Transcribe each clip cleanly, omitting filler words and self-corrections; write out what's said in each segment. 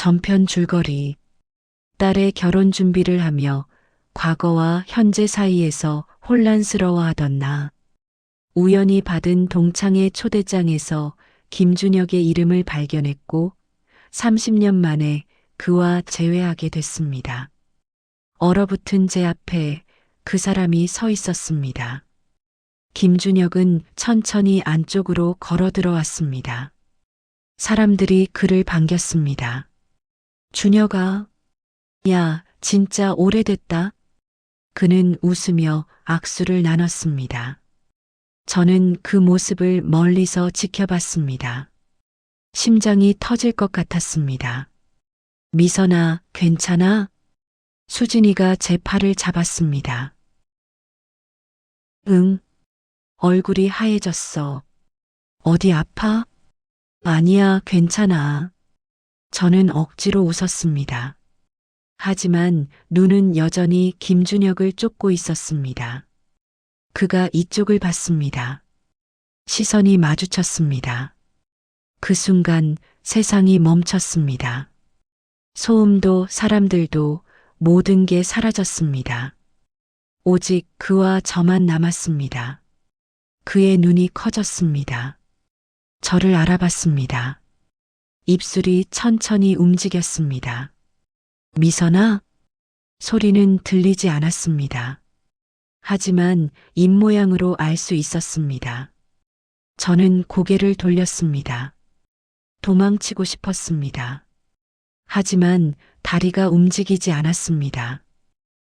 전편 줄거리. 딸의 결혼 준비를 하며 과거와 현재 사이에서 혼란스러워하던 나. 우연히 받은 동창회 초대장에서 김준혁의 이름을 발견했고 30년 만에 그와 재회하게 됐습니다. 얼어붙은 제 앞에 그 사람이 서 있었습니다. 김준혁은 천천히 안쪽으로 걸어 들어왔습니다. 사람들이 그를 반겼습니다. 준혁아, 야, 진짜 오래됐다. 그는 웃으며 악수를 나눴습니다. 저는 그 모습을 멀리서 지켜봤습니다. 심장이 터질 것 같았습니다. 미선아, 괜찮아? 수진이가 제 팔을 잡았습니다. 응. 얼굴이 하얘졌어. 어디 아파? 아니야, 괜찮아. 저는 억지로 웃었습니다. 하지만 눈은 여전히 김준혁을 쫓고 있었습니다. 그가 이쪽을 봤습니다. 시선이 마주쳤습니다. 그 순간 세상이 멈췄습니다. 소음도 사람들도 모든 게 사라졌습니다. 오직 그와 저만 남았습니다. 그의 눈이 커졌습니다. 저를 알아봤습니다. 입술이 천천히 움직였습니다. 미선아? 소리는 들리지 않았습니다. 하지만 입모양으로 알 수 있었습니다. 저는 고개를 돌렸습니다. 도망치고 싶었습니다. 하지만 다리가 움직이지 않았습니다.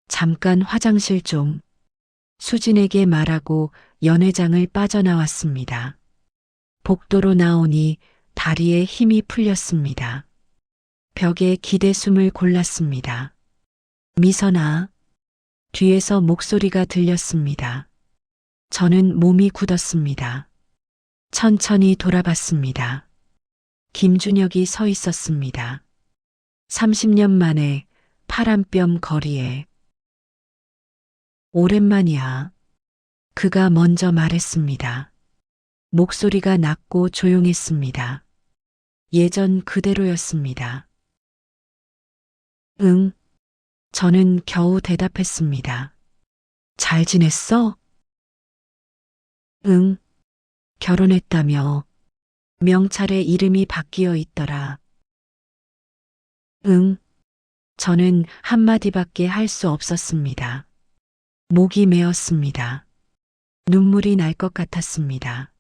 잠깐 화장실 좀. 수진에게 말하고 연회장을 빠져나왔습니다. 복도로 나오니 다리에 힘이 풀렸습니다. 벽에 기대 숨을 골랐습니다. 미선아. 뒤에서 목소리가 들렸습니다. 저는 몸이 굳었습니다. 천천히 돌아봤습니다. 김준혁이 서 있었습니다. 30년 만에 파란뼘 거리에. 오랜만이야. 그가 먼저 말했습니다. 목소리가 낮고 조용했습니다. 예전 그대로였습니다. 응. 저는 겨우 대답했습니다. 잘 지냈어? 응. 결혼했다며. 명찰에 이름이 바뀌어 있더라. 응. 저는 한마디밖에 할 수 없었습니다. 목이 메었습니다. 눈물이 날 것 같았습니다.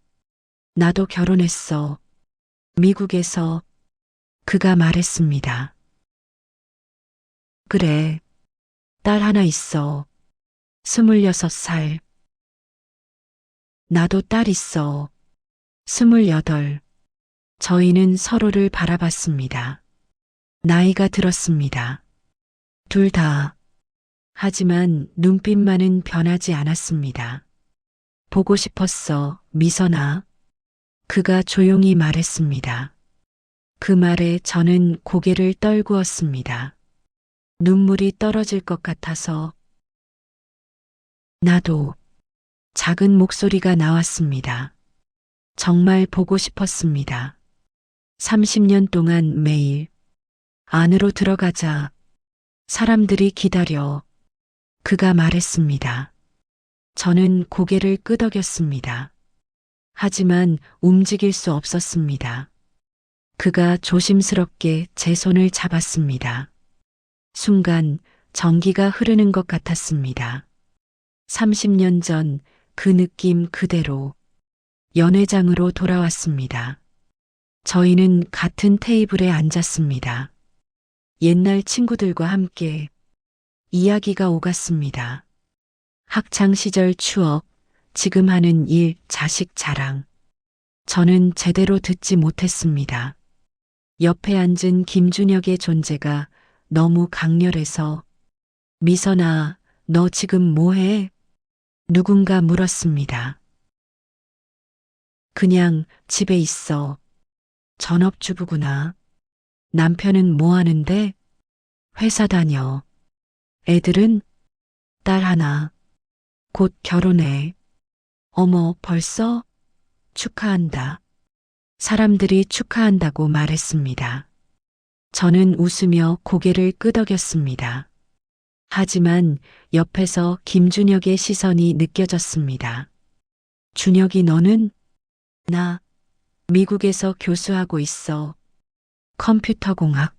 나도 결혼했어. 미국에서. 그가 말했습니다. 그래. 딸 하나 있어. 26살. 나도 딸 있어. 28. 저희는 서로를 바라봤습니다. 나이가 들었습니다. 둘 다. 하지만 눈빛만은 변하지 않았습니다. 보고 싶었어, 미선아. 그가 조용히 말했습니다. 그 말에 저는 고개를 떨구었습니다. 눈물이 떨어질 것 같아서. 나도. 작은 목소리가 나왔습니다. 정말 보고 싶었습니다. 30년 동안 매일. 안으로 들어가자. 사람들이 기다려. 그가 말했습니다. 저는 고개를 끄덕였습니다. 하지만 움직일 수 없었습니다. 그가 조심스럽게 제 손을 잡았습니다. 순간 전기가 흐르는 것 같았습니다. 30년 전 그 느낌 그대로 연회장으로 돌아왔습니다. 저희는 같은 테이블에 앉았습니다. 옛날 친구들과 함께 이야기가 오갔습니다. 학창 시절 추억, 지금 하는 일, 자식 자랑. 저는 제대로 듣지 못했습니다. 옆에 앉은 김준혁의 존재가 너무 강렬해서 미선아, 너 지금 뭐해? 누군가 물었습니다. 그냥 집에 있어. 전업주부구나. 남편은 뭐 하는데? 회사 다녀. 애들은? 딸 하나. 곧 결혼해. 어머, 벌써? 축하한다. 사람들이 축하한다고 말했습니다. 저는 웃으며 고개를 끄덕였습니다. 하지만 옆에서 김준혁의 시선이 느껴졌습니다. 준혁이 너는? 나 미국에서 교수하고 있어. 컴퓨터공학.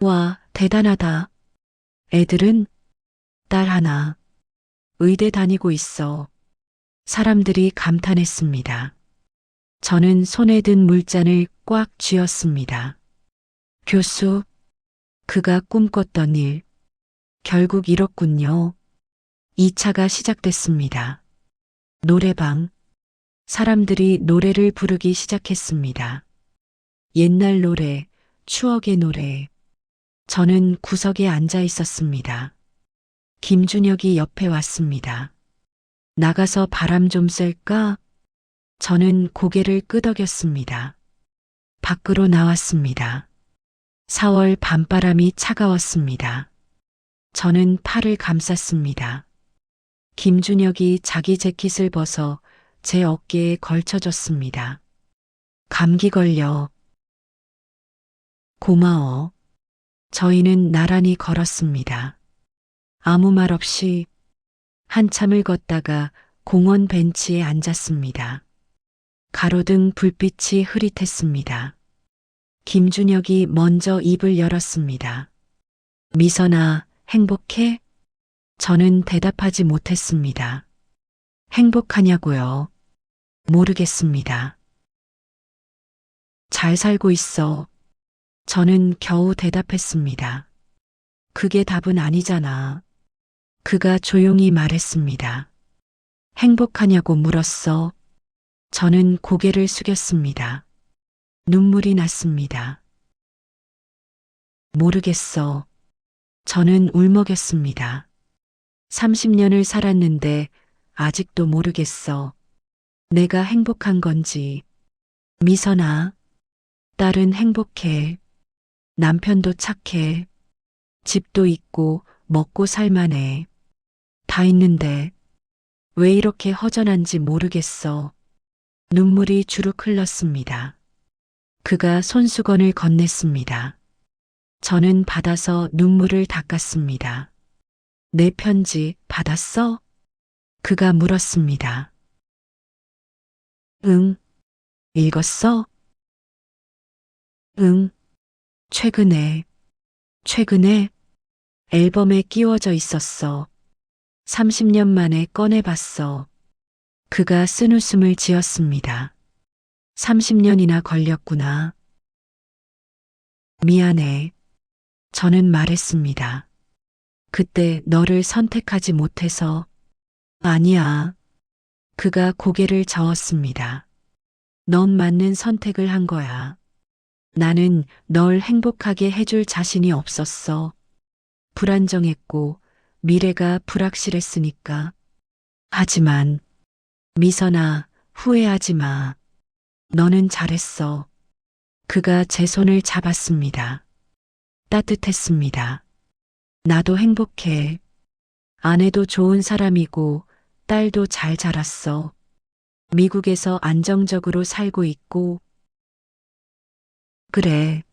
와, 대단하다. 애들은? 딸 하나. 의대 다니고 있어. 사람들이 감탄했습니다. 저는 손에 든 물잔을 꽉 쥐었습니다. 교수, 그가 꿈꿨던 일, 결국 이뤘군요. 2차가 시작됐습니다. 노래방. 사람들이 노래를 부르기 시작했습니다. 옛날 노래, 추억의 노래. 저는 구석에 앉아 있었습니다. 김준혁이 옆에 왔습니다. 나가서 바람 좀 쐴까? 저는 고개를 끄덕였습니다. 밖으로 나왔습니다. 4월 밤바람이 차가웠습니다. 저는 팔을 감쌌습니다. 김준혁이 자기 재킷을 벗어 제 어깨에 걸쳐줬습니다. 감기 걸려. 고마워. 저희는 나란히 걸었습니다. 아무 말 없이 한참을 걷다가 공원 벤치에 앉았습니다. 가로등 불빛이 흐릿했습니다. 김준혁이 먼저 입을 열었습니다. 미선아, 행복해? 저는 대답하지 못했습니다. 행복하냐고요? 모르겠습니다. 잘 살고 있어. 저는 겨우 대답했습니다. 그게 답은 아니잖아. 그가 조용히 말했습니다. 행복하냐고 물었어. 저는 고개를 숙였습니다. 눈물이 났습니다. 모르겠어. 저는 울먹였습니다. 30년을 살았는데 아직도 모르겠어. 내가 행복한 건지. 미선아, 딸은 행복해. 남편도 착해. 집도 있고 먹고 살만해. 다 있는데 왜 이렇게 허전한지 모르겠어. 눈물이 주룩 흘렀습니다. 그가 손수건을 건넸습니다. 저는 받아서 눈물을 닦았습니다. 내 편지 받았어? 그가 물었습니다. 응. 읽었어? 응. 최근에 앨범에 끼워져 있었어. 30년 만에 꺼내봤어. 그가 쓴웃음을 지었습니다. 30년이나 걸렸구나. 미안해. 저는 말했습니다. 그때 너를 선택하지 못해서. 아니야. 그가 고개를 저었습니다. 넌 맞는 선택을 한 거야. 나는 널 행복하게 해줄 자신이 없었어. 불안정했고 미래가 불확실했으니까. 하지만 미선아, 후회하지 마. 너는 잘했어. 그가 제 손을 잡았습니다. 따뜻했습니다. 나도 행복해. 아내도 좋은 사람이고 딸도 잘 자랐어. 미국에서 안정적으로 살고 있고. 그래.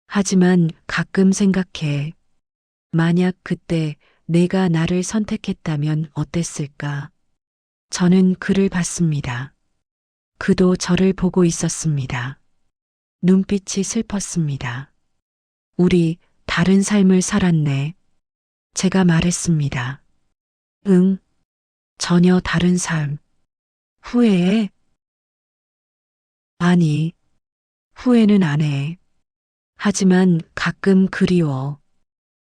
하지만 가끔 생각해. 만약 그때 내가 나를 선택했다면 어땠을까? 저는 그를 봤습니다. 그도 저를 보고 있었습니다. 눈빛이 슬펐습니다. 우리 다른 삶을 살았네. 제가 말했습니다. 응, 전혀 다른 삶. 후회해? 아니, 후회는 안 해. 하지만 가끔 그리워.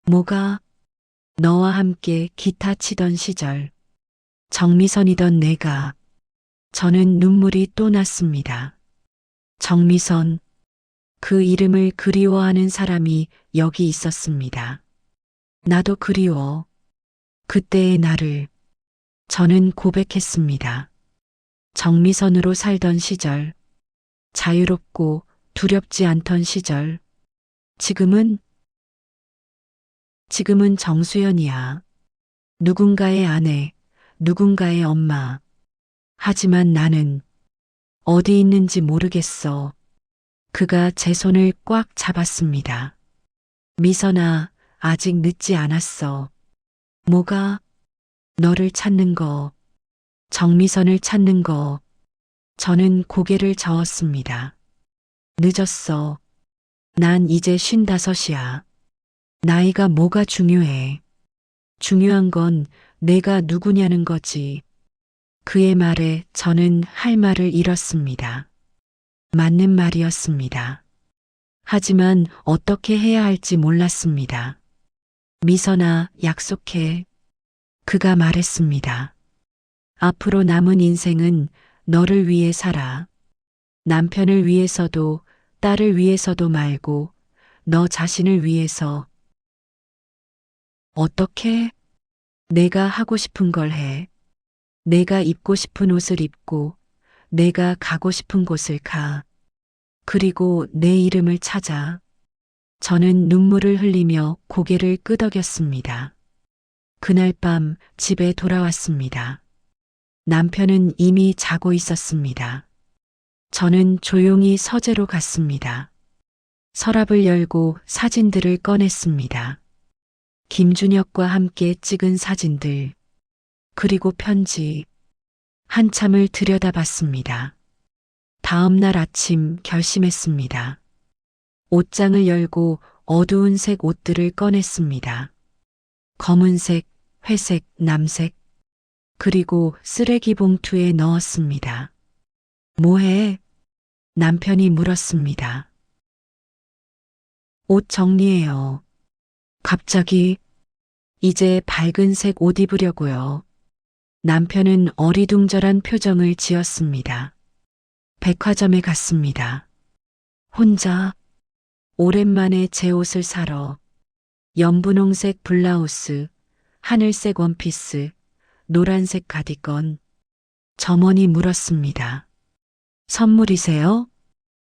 뭐가? 너와 함께 기타 치던 시절. 정미선이던 내가. 저는 눈물이 또 났습니다. 정미선. 그 이름을 그리워하는 사람이 여기 있었습니다. 나도 그리워. 그때의 나를. 저는 고백했습니다. 정미선으로 살던 시절. 자유롭고 두렵지 않던 시절. 지금은 정수연이야. 누군가의 아내, 누군가의 엄마. 하지만 나는 어디 있는지 모르겠어. 그가 제 손을 꽉 잡았습니다. 미선아, 아직 늦지 않았어. 뭐가? 너를 찾는 거, 정미선을 찾는 거. 저는 고개를 저었습니다. 늦었어. 난 이제 55이야. 나이가 뭐가 중요해. 중요한 건 내가 누구냐는 거지. 그의 말에 저는 할 말을 잃었습니다. 맞는 말이었습니다. 하지만 어떻게 해야 할지 몰랐습니다. 미선아, 약속해. 그가 말했습니다. 앞으로 남은 인생은 너를 위해 살아. 남편을 위해서도 딸을 위해서도 말고 너 자신을 위해서. 어떻게? 내가 하고 싶은 걸 해. 내가 입고 싶은 옷을 입고 내가 가고 싶은 곳을 가. 그리고 내 이름을 찾아. 저는 눈물을 흘리며 고개를 끄덕였습니다. 그날 밤 집에 돌아왔습니다. 남편은 이미 자고 있었습니다. 저는 조용히 서재로 갔습니다. 서랍을 열고 사진들을 꺼냈습니다. 김준혁과 함께 찍은 사진들, 그리고 편지. 한참을 들여다봤습니다. 다음 날 아침 결심했습니다. 옷장을 열고 어두운 색 옷들을 꺼냈습니다. 검은색, 회색, 남색, 그리고 쓰레기 봉투에 넣었습니다. 뭐해? 남편이 물었습니다. 옷 정리해요. 갑자기 이제 밝은 색 옷 입으려고요. 남편은 어리둥절한 표정을 지었습니다. 백화점에 갔습니다. 혼자 오랜만에 제 옷을 사러 연분홍색 블라우스, 하늘색 원피스, 노란색 가디건. 점원이 물었습니다. 선물이세요?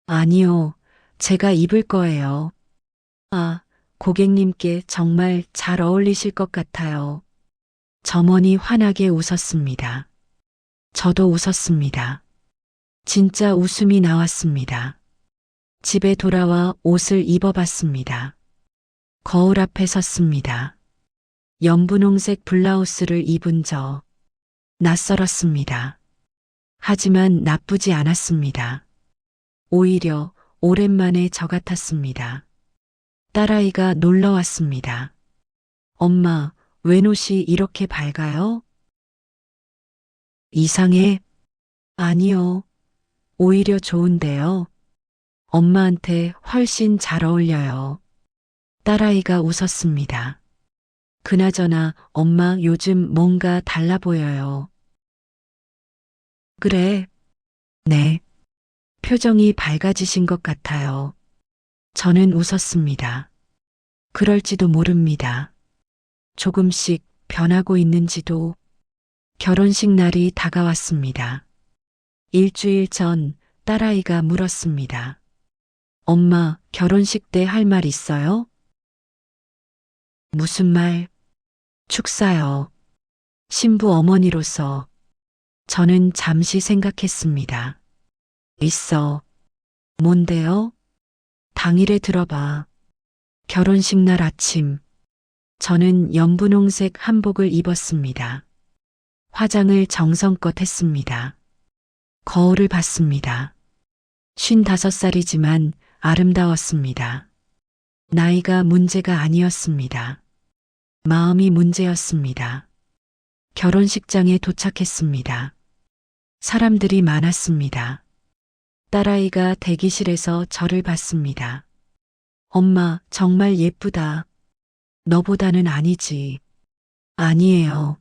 아니요, 제가 입을 거예요. 아, 고객님께 정말 잘 어울리실 것 같아요. 점원이 환하게 웃었습니다. 저도 웃었습니다. 진짜 웃음이 나왔습니다. 집에 돌아와 옷을 입어봤습니다. 거울 앞에 섰습니다. 연분홍색 블라우스를 입은 저 낯설었습니다. 하지만 나쁘지 않았습니다. 오히려 오랜만에 저 같았습니다. 딸아이가 놀러 왔습니다. 엄마, 웬 옷이 이렇게 밝아요? 이상해? 아니요. 오히려 좋은데요. 엄마한테 훨씬 잘 어울려요. 딸아이가 웃었습니다. 그나저나 엄마 요즘 뭔가 달라 보여요. 그래? 네. 표정이 밝아지신 것 같아요. 저는 웃었습니다. 그럴지도 모릅니다. 조금씩 변하고 있는지도. 결혼식 날이 다가왔습니다. 일주일 전 딸아이가 물었습니다. 엄마, 결혼식 때 할 말 있어요? 무슨 말? 축사요. 신부 어머니로서. 저는 잠시 생각했습니다. 있어. 뭔데요? 당일에 들어봐. 결혼식 날 아침. 저는 연분홍색 한복을 입었습니다. 화장을 정성껏 했습니다. 거울을 봤습니다. 55살이지만 아름다웠습니다. 나이가 문제가 아니었습니다. 마음이 문제였습니다. 결혼식장에 도착했습니다. 사람들이 많았습니다. 딸아이가 대기실에서 저를 봤습니다. 엄마, 정말 예쁘다. 너보다는 아니지. 아니에요.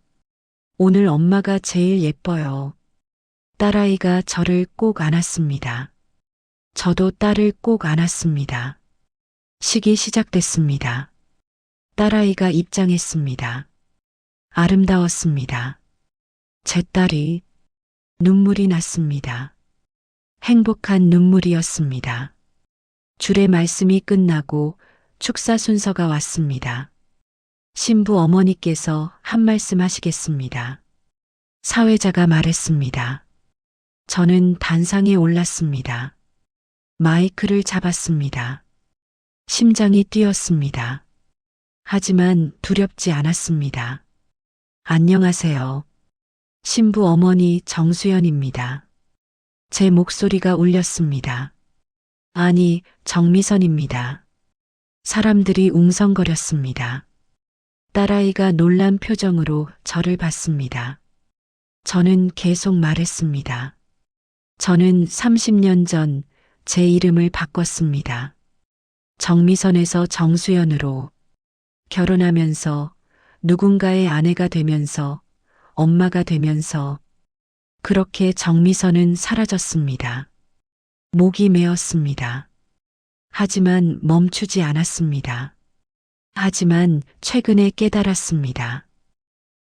오늘 엄마가 제일 예뻐요. 딸아이가 저를 꼭 안았습니다. 저도 딸을 꼭 안았습니다. 식이 시작됐습니다. 딸아이가 입장했습니다. 아름다웠습니다. 제 딸이. 눈물이 났습니다. 행복한 눈물이었습니다. 주례 말씀이 끝나고 축사 순서가 왔습니다. 신부 어머니께서 한 말씀 하시겠습니다. 사회자가 말했습니다. 저는 단상에 올랐습니다. 마이크를 잡았습니다. 심장이 뛰었습니다. 하지만 두렵지 않았습니다. 안녕하세요. 신부 어머니 정수연입니다. 제 목소리가 울렸습니다. 아니, 정미선입니다. 사람들이 웅성거렸습니다. 딸아이가 놀란 표정으로 저를 봤습니다. 저는 계속 말했습니다. 저는 30년 전 제 이름을 바꿨습니다. 정미선에서 정수연으로 결혼하면서 누군가의 아내가 되면서 엄마가 되면서 그렇게 정미선은 사라졌습니다. 목이 메었습니다. 하지만 멈추지 않았습니다. 하지만 최근에 깨달았습니다.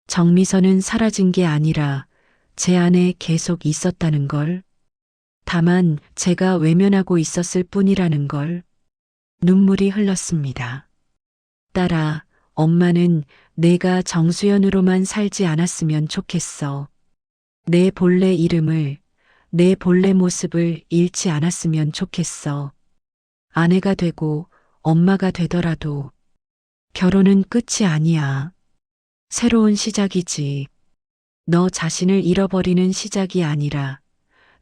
정미선은 사라진 게 아니라 제 안에 계속 있었다는 걸, 다만 제가 외면하고 있었을 뿐이라는 걸. 눈물이 흘렀습니다. 딸아, 엄마는 내가 정수연으로만 살지 않았으면 좋겠어. 내 본래 이름을, 내 본래 모습을 잃지 않았으면 좋겠어. 아내가 되고 엄마가 되더라도 결혼은 끝이 아니야. 새로운 시작이지. 너 자신을 잃어버리는 시작이 아니라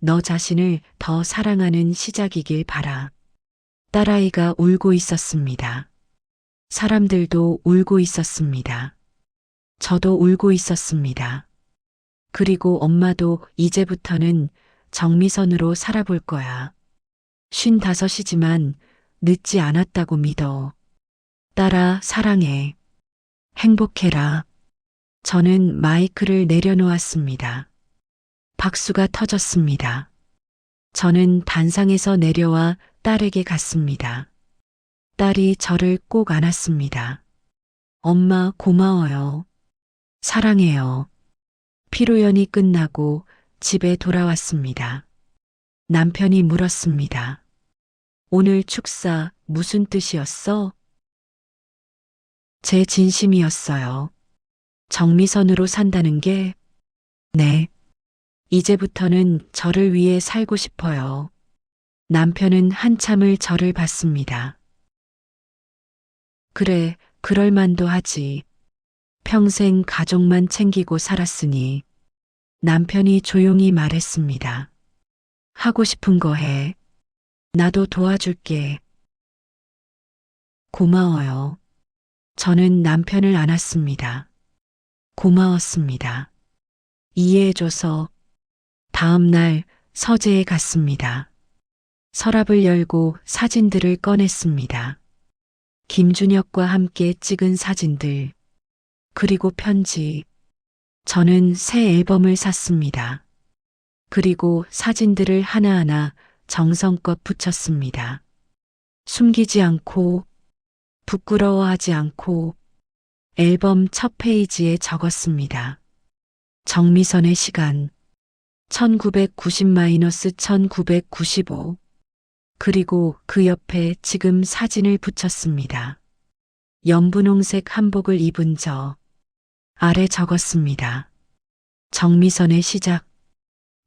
너 자신을 더 사랑하는 시작이길 바라. 딸아이가 울고 있었습니다. 사람들도 울고 있었습니다. 저도 울고 있었습니다. 그리고 엄마도 이제부터는 정미선으로 살아볼 거야. 55이지만 늦지 않았다고 믿어. 딸아, 사랑해. 행복해라. 저는 마이크를 내려놓았습니다. 박수가 터졌습니다. 저는 단상에서 내려와 딸에게 갔습니다. 딸이 저를 꼭 안았습니다. 엄마, 고마워요. 사랑해요. 피로연이 끝나고 집에 돌아왔습니다. 남편이 물었습니다. 오늘 축사 무슨 뜻이었어? 제 진심이었어요. 정미선으로 산다는 게, 네. 이제부터는 저를 위해 살고 싶어요. 남편은 한참을 저를 봤습니다. 그래, 그럴 만도 하지. 평생 가족만 챙기고 살았으니. 남편이 조용히 말했습니다. 하고 싶은 거 해. 나도 도와줄게. 고마워요. 저는 남편을 안았습니다. 고마웠습니다. 이해해줘서. 다음 날 서재에 갔습니다. 서랍을 열고 사진들을 꺼냈습니다. 김준혁과 함께 찍은 사진들, 그리고 편지. 저는 새 앨범을 샀습니다. 그리고 사진들을 하나하나 정성껏 붙였습니다. 숨기지 않고, 부끄러워하지 않고, 앨범 첫 페이지에 적었습니다. 정미선의 시간, 1990-1995. 그리고 그 옆에 지금 사진을 붙였습니다. 연분홍색 한복을 입은 저. 아래 적었습니다. 정미선의 시작.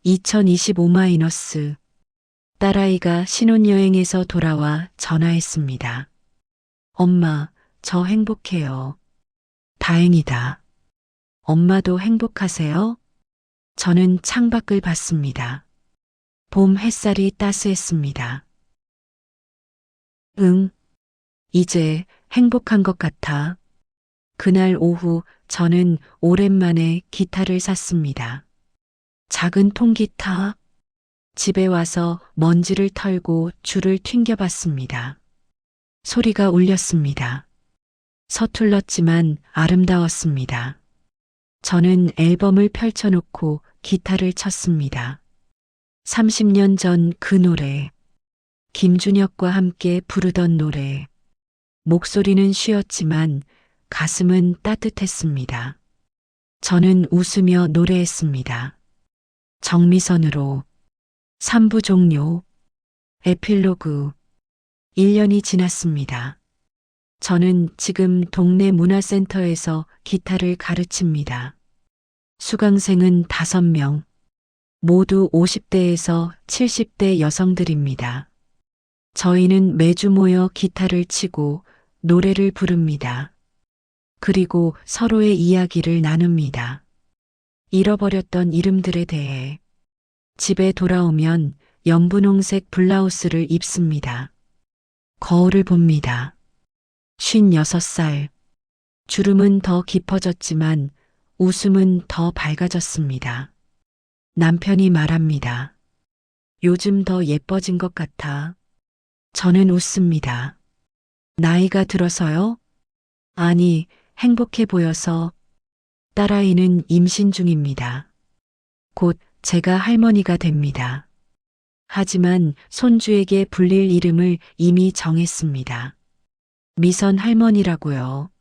2025- 딸아이가 신혼여행에서 돌아와 전화했습니다. 엄마, 저 행복해요. 다행이다. 엄마도 행복하세요? 저는 창밖을 봤습니다. 봄 햇살이 따스했습니다. 응, 이제 행복한 것 같아. 그날 오후 저는 오랜만에 기타를 샀습니다. 작은 통기타. 집에 와서 먼지를 털고 줄을 튕겨봤습니다. 소리가 울렸습니다. 서툴렀지만 아름다웠습니다. 저는 앨범을 펼쳐놓고 기타를 쳤습니다. 30년 전 그 노래. 김준혁과 함께 부르던 노래. 목소리는 쉬었지만 가슴은 따뜻했습니다. 저는 웃으며 노래했습니다. 정미선으로. 3부 종료. 에필로그. 1년이 지났습니다. 저는 지금 동네 문화센터에서 기타를 가르칩니다. 수강생은 5명. 모두 50대에서 70대 여성들입니다. 저희는 매주 모여 기타를 치고 노래를 부릅니다. 그리고 서로의 이야기를 나눕니다. 잃어버렸던 이름들에 대해. 집에 돌아오면 연분홍색 블라우스를 입습니다. 거울을 봅니다. 56살. 주름은 더 깊어졌지만 웃음은 더 밝아졌습니다. 남편이 말합니다. 요즘 더 예뻐진 것 같아. 저는 웃습니다. 나이가 들어서요? 아니, 행복해 보여서. 딸아이는 임신 중입니다. 곧 제가 할머니가 됩니다. 하지만 손주에게 불릴 이름을 이미 정했습니다. 미선 할머니라고요.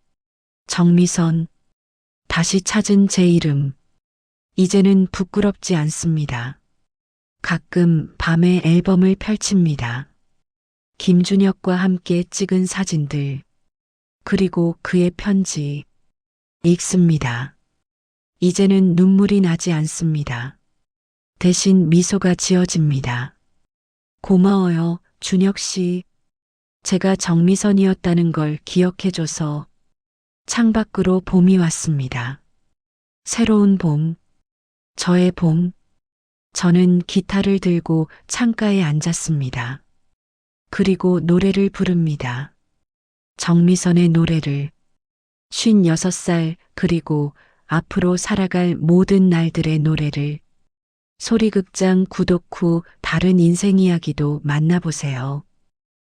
정미선. 다시 찾은 제 이름. 이제는 부끄럽지 않습니다. 가끔 밤에 앨범을 펼칩니다. 김준혁과 함께 찍은 사진들. 그리고 그의 편지. 읽습니다. 이제는 눈물이 나지 않습니다. 대신 미소가 지어집니다. 고마워요, 준혁 씨. 제가 정미선이었다는 걸 기억해줘서. 창밖으로 봄이 왔습니다. 새로운 봄. 저의 봄. 저는 기타를 들고 창가에 앉았습니다. 그리고 노래를 부릅니다. 정미선의 노래를. 56살 그리고 앞으로 살아갈 모든 날들의 노래를. 소리극장 구독 후 다른 인생 이야기도 만나보세요.